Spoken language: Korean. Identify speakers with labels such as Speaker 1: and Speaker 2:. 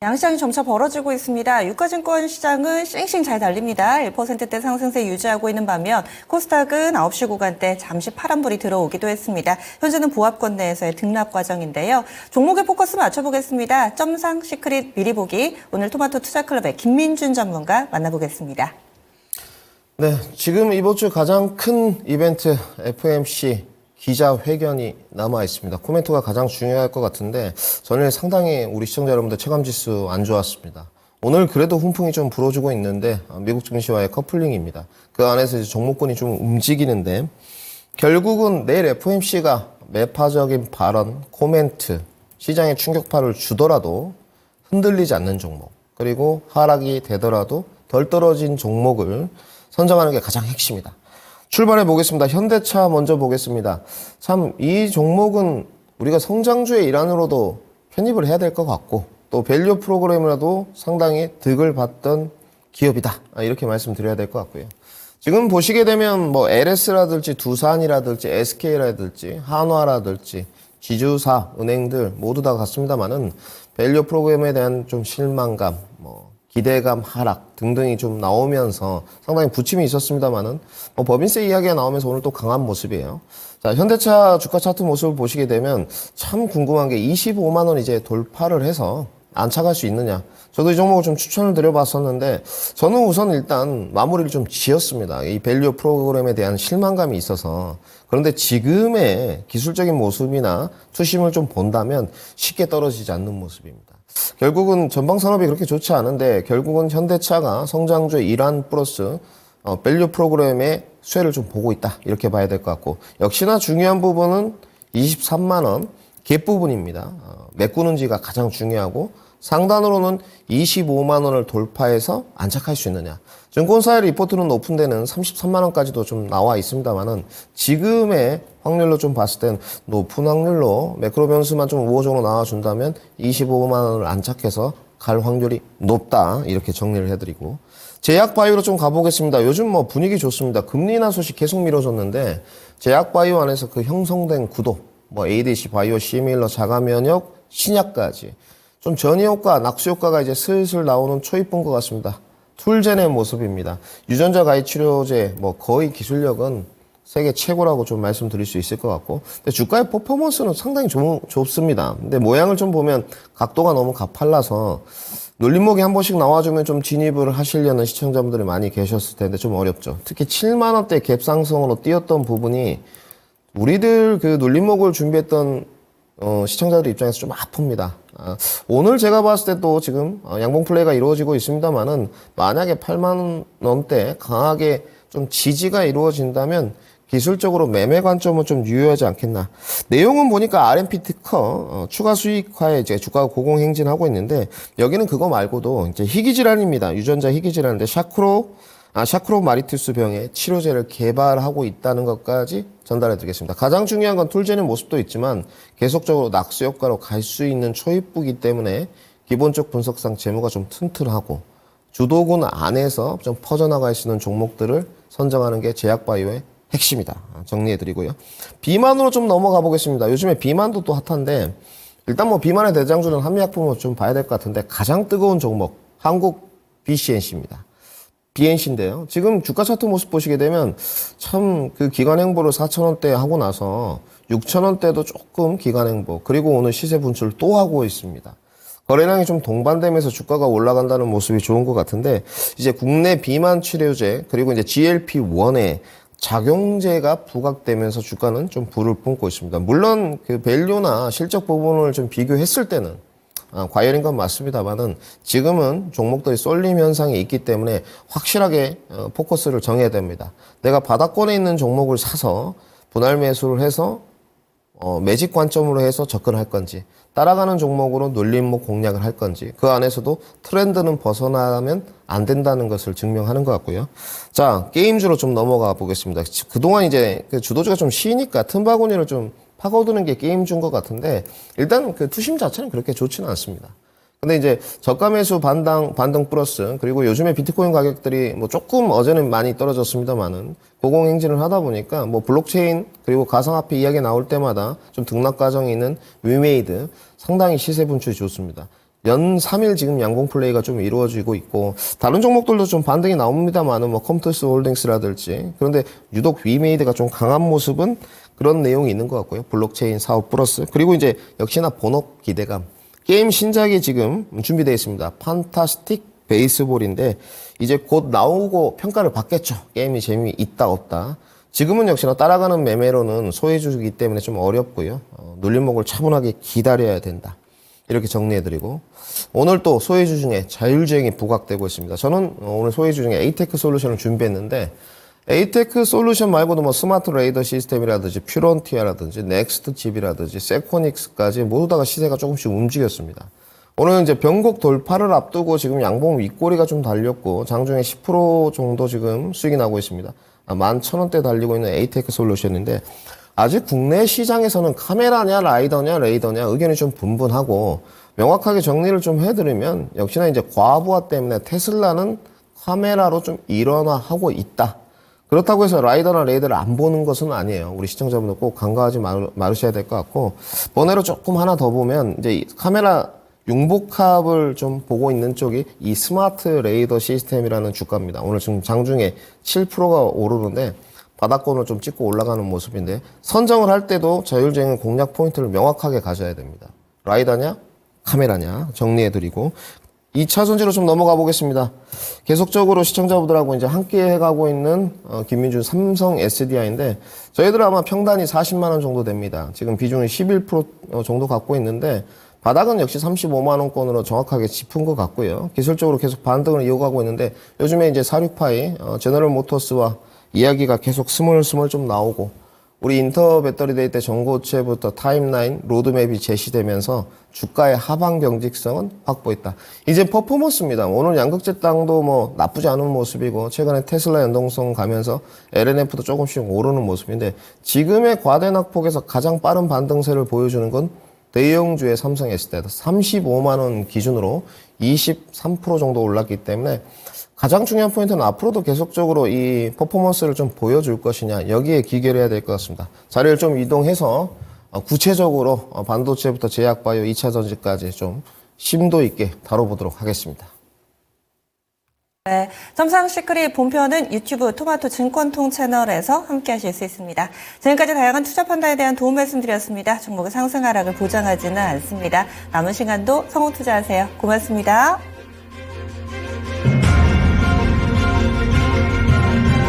Speaker 1: 양시장이 점차 벌어지고 있습니다. 유가증권 시장은 쌩쌩 잘 달립니다. 1%대 상승세 유지하고 있는 반면 코스닥은 9시 구간대 잠시 파란불이 들어오기도 했습니다. 현재는 보합권 내에서의 등락 과정인데요. 종목에 포커스 맞춰보겠습니다. 점상 시크릿 미리 보기. 오늘 토마토 투자클럽의 김민준 전문가 만나보겠습니다.
Speaker 2: 네, 지금 이번 주 가장 큰 이벤트 FOMC 기자회견이 남아 있습니다. 코멘트가 가장 중요할 것 같은데 전일 상당히 우리 시청자 여러분들 체감지수 안 좋았습니다. 오늘 그래도 훈풍이 좀 불어주고 있는데 미국 증시와의 커플링입니다. 그 안에서 이제 종목군이 좀 움직이는데 결국은 내일 FOMC가 매파적인 발언, 코멘트, 시장에 충격파를 주더라도 흔들리지 않는 종목, 그리고 하락이 되더라도 덜 떨어진 종목을 선정하는 게 가장 핵심이다. 출발해 보겠습니다. 현대차 먼저 보겠습니다. 참 이 종목은 우리가 성장주의 일환으로도 편입을 해야 될 것 같고 또 밸류 프로그램이라도 상당히 득을 봤던 기업이다. 이렇게 말씀드려야 될 것 같고요. 지금 보시게 되면 뭐 LS라든지 두산이라든지 SK라든지 한화라든지 지주사, 은행들 모두 다 같습니다만은 밸류 프로그램에 대한 좀 실망감, 기대감 하락 등등이 좀 나오면서 상당히 부침이 있었습니다만은 법인세 이야기가 나오면서 오늘 또 강한 모습이에요. 자, 현대차 주가 차트 모습을 보시게 되면 참 궁금한 게 25만 원 이제 돌파를 해서 안착할 수 있느냐. 저도 이 종목을 좀 추천을 드려봤었는데 저는 우선 일단 마무리를 좀 지었습니다. 이 밸류 프로그램에 대한 실망감이 있어서. 그런데 지금의 기술적인 모습이나 투심을 좀 본다면 쉽게 떨어지지 않는 모습입니다. 결국은 전방산업이 그렇게 좋지 않은데 결국은 현대차가 성장주의 일환 플러스 밸류 프로그램의 수혜를 좀 보고 있다. 이렇게 봐야 될 것 같고 역시나 중요한 부분은 23만 원 갭 부분입니다. 메꾸는지가 가장 중요하고 상단으로는 25만 원을 돌파해서 안착할 수 있느냐. 증권사의 리포트는 높은 데는 33만 원까지도 좀 나와 있습니다만은 지금의 확률로 좀 봤을 땐 높은 확률로 매크로 변수만 좀 우호적으로 나와준다면 25만 원을 안착해서 갈 확률이 높다. 이렇게 정리를 해드리고 제약바이오로 좀 가보겠습니다. 요즘 뭐 분위기 좋습니다. 금리 인하 소식 계속 미뤄졌는데 제약바이오 안에서 그 형성된 구도 ADC, 바이오, 시밀러, 자가면역, 신약까지 좀 전이효과, 낙수효과가 이제 슬슬 나오는 초입본 것 같습니다. 툴젠의 모습입니다. 유전자 가입 치료제 거의 기술력은 세계 최고라고 좀 말씀드릴 수 있을 것 같고 근데 주가의 퍼포먼스는 상당히 좋습니다. 근데 모양을 좀 보면 각도가 너무 가팔라서 눌림목이 한 번씩 나와주면 좀 진입을 하시려는 시청자분들이 많이 계셨을 텐데 좀 어렵죠. 특히 7만 원대 갭 상승으로 뛰었던 부분이 우리들 그 눌림목을 준비했던 시청자들 입장에서 좀 아픕니다. 오늘 제가 봤을 때 또 지금 양봉 플레이가 이루어지고 있습니다만은 만약에 8만 원대 강하게 좀 지지가 이루어진다면 기술적으로 매매 관점은 좀 유효하지 않겠나. 내용은 보니까 R&P 특허 추가 수익화에 이제 주가가 고공행진하고 있는데 여기는 그거 말고도 이제 희귀 질환입니다. 유전자 희귀 질환인데 샤크로 마리투스 병의 치료제를 개발하고 있다는 것까지 전달해 드리겠습니다. 가장 중요한 건 툴젠의 모습도 있지만 계속적으로 낙수 효과로 갈 수 있는 초입부기 때문에 기본적 분석상 재무가 좀 튼튼하고 주도군 안에서 좀 퍼져나갈 수 있는 종목들을 선정하는 게 제약바이오의 핵심이다. 정리해 드리고요. 비만으로 좀 넘어가 보겠습니다. 요즘에 비만도 또 핫한데 일단 비만의 대장주는 한미약품을 좀 봐야 될 것 같은데 가장 뜨거운 종목 한국 BCNC입니다. BNC인데요. 지금 주가 차트 모습 보시게 되면 참 그 기관 행보를 4,000원대 하고 나서 6,000원대도 조금 기관 행보 그리고 오늘 시세 분출 또 하고 있습니다. 거래량이 좀 동반되면서 주가가 올라간다는 모습이 좋은 것 같은데 이제 국내 비만 치료제 그리고 이제 GLP-1의 작용제가 부각되면서 주가는 좀 불을 뿜고 있습니다. 물론 그 밸류나 실적 부분을 좀 비교했을 때는 과열인 건 맞습니다만은 지금은 종목들이 쏠림 현상이 있기 때문에 확실하게 포커스를 정해야 됩니다. 내가 바닥권에 있는 종목을 사서 분할 매수를 해서 매직 관점으로 해서 접근할 건지 따라가는 종목으로 눌림목 공략을 할 건지 그 안에서도 트렌드는 벗어나면 안 된다는 것을 증명하는 것 같고요. 자, 게임주로 좀 넘어가 보겠습니다. 그동안 이제 그 주도주가 좀 쉬니까 틈바구니를 좀 파고드는 게 게임주인 것 같은데 일단 그 투심 자체는 그렇게 좋지는 않습니다. 근데 이제 저가 매수 반등 플러스 그리고 요즘에 비트코인 가격들이 뭐 조금 어제는 많이 떨어졌습니다만은 고공행진을 하다 보니까 뭐 블록체인 그리고 가상화폐 이야기 나올 때마다 좀 등락 과정이 있는 위메이드 상당히 시세 분출이 좋습니다. 연 3일 지금 양봉 플레이가 좀 이루어지고 있고 다른 종목들도 좀 반등이 나옵니다만은 뭐 컴투스 홀딩스라든지 그런데 유독 위메이드가 좀 강한 모습은 그런 내용이 있는 것 같고요. 블록체인 사업 플러스 그리고 이제 역시나 본업 기대감 게임 신작이 지금 준비되어 있습니다. 판타스틱 베이스볼인데 이제 곧 나오고 평가를 받겠죠. 게임이 재미있다 없다. 지금은 역시나 따라가는 매매로는 소외주기 때문에 좀 어렵고요. 눌림목을 차분하게 기다려야 된다. 이렇게 정리해드리고 오늘 또 소외주 중에 자율주행이 부각되고 있습니다. 저는 오늘 소외주 중에 에이테크 솔루션을 준비했는데 에이테크 솔루션 말고도 뭐 스마트 레이더 시스템이라든지 퓨런티아라든지 넥스트 칩이라든지 세코닉스까지 모두 다가 시세가 조금씩 움직였습니다. 오늘 이제 변곡 돌파를 앞두고 지금 양봉 윗꼬리가 좀 달렸고 장중에 10% 정도 지금 수익이 나고 있습니다. 11,000원대 달리고 있는 에이테크 솔루션인데 아직 국내 시장에서는 카메라냐 라이더냐 레이더냐 의견이 좀 분분하고 명확하게 정리를 좀 해드리면 역시나 이제 과부하 때문에 테슬라는 카메라로 좀 일원화하고 있다. 그렇다고 해서 라이더나 레이더를 안 보는 것은 아니에요. 우리 시청자분들 꼭 간과하지 말으셔야 될 것 같고 번외로 조금 하나 더 보면 이제 카메라 융복합을 좀 보고 있는 쪽이 이 스마트 레이더 시스템이라는 주가입니다. 오늘 지금 장중에 7%가 오르는데 바닥권을 좀 찍고 올라가는 모습인데 선정을 할 때도 자율주행 공략 포인트를 명확하게 가져야 됩니다. 라이더냐 카메라냐 정리해드리고 2차 전지로 좀 넘어가 보겠습니다. 계속적으로 시청자분들하고 이제 함께 해가고 있는 김민준 삼성 SDI인데 저희들 아마 평단이 40만 원 정도 됩니다. 지금 비중이 11% 정도 갖고 있는데 바닥은 역시 35만 원권으로 정확하게 짚은 것 같고요. 기술적으로 계속 반등을 이어가고 있는데 요즘에 이제 46파이 제너럴 모터스와 이야기가 계속 스물스물 좀 나오고 우리 인터 배터리 데이 때 전고체부터 타임라인 로드맵이 제시되면서 주가의 하방 경직성은 확보했다. 이제 퍼포먼스입니다. 오늘 양극재 땅도 뭐 나쁘지 않은 모습이고 최근에 테슬라 연동성 가면서 LNF도 조금씩 오르는 모습인데 지금의 과대낙폭에서 가장 빠른 반등세를 보여주는 건 대형주의 삼성 SDI다. 35만 원 기준으로 23% 정도 올랐기 때문에 가장 중요한 포인트는 앞으로도 계속적으로 이 퍼포먼스를 좀 보여줄 것이냐 여기에 기계를 해야 될 것 같습니다. 자리를 좀 이동해서 구체적으로 반도체부터 제약바이오 2차 전지까지 좀 심도 있게 다뤄보도록 하겠습니다.
Speaker 1: 네, 점상 시크릿 본편은 유튜브 토마토 증권통 채널에서 함께 하실 수 있습니다. 지금까지 다양한 투자 판단에 대한 도움 말씀드렸습니다. 종목의 상승 하락을 보장하지는 않습니다. 남은 시간도 성공 투자하세요. 고맙습니다.